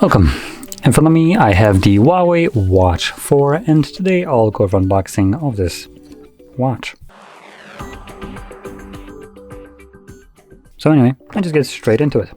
Welcome. In front of me I have the HUAWEI Watch 4 and today I'll go over unboxing of this watch. So anyway, I just get straight into it.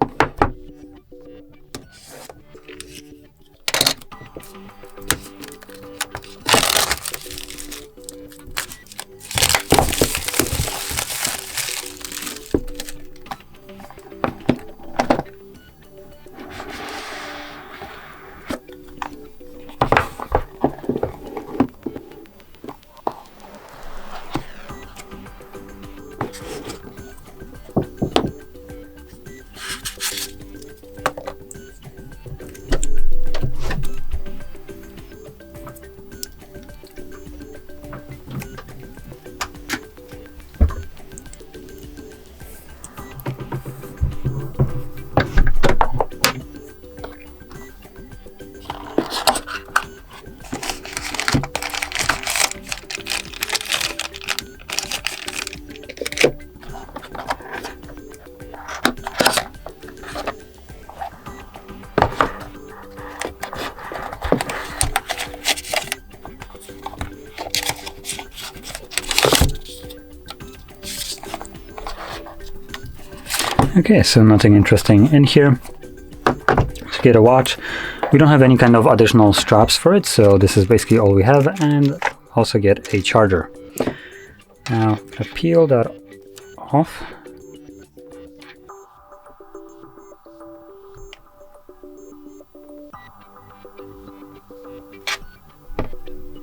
Okay, so nothing interesting in here. To get a watch, we don't have any kind of additional straps for it, so this is basically all we have, and also get a charger. Now, I'm gonna peel that off.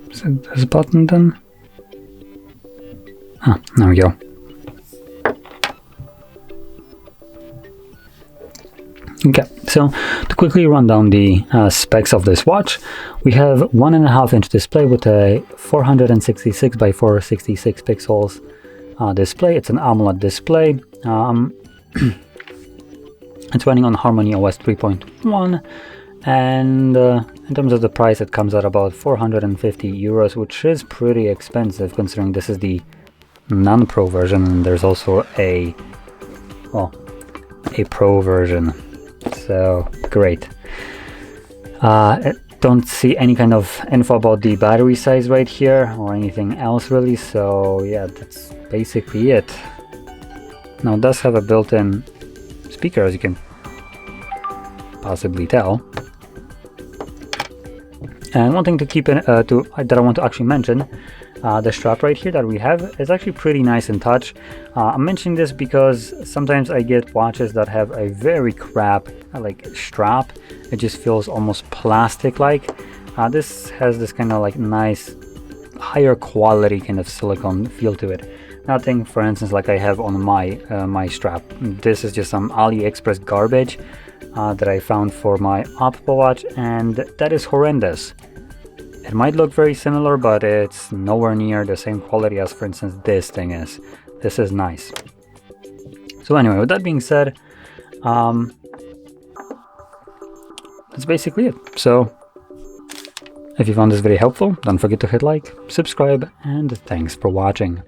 Is it this button then? Ah, there we go. Okay, so to quickly run down the specs of this watch, we have 1.5-inch display with a 466 by 466 pixels display. It's an Amoled display. It's running on Harmony OS 3.1, and in terms of the price, it comes at about 450 euros, which is pretty expensive considering this is the non-pro version, and there's also a pro version. So great. I don't see any kind of info about the battery size right here or anything else really, so yeah, that's basically it. Now it does have a built-in speaker, as you can possibly tell. And one thing to keep in that I want to actually mention, the strap right here that we have is actually pretty nice in touch. I'm mentioning this because sometimes I get watches that have a very crap strap. It just feels almost plastic-like. This has this kind of like nice, higher quality kind of silicone feel to it. Nothing, for instance, like I have on my my strap. This is just some AliExpress garbage that I found for my Apple Watch, and that is horrendous. It might look very similar, but it's nowhere near the same quality as, for instance, this thing is. This is nice. So anyway, with that being said, that's basically it. So if you found this video helpful, don't forget to hit like, subscribe, and thanks for watching.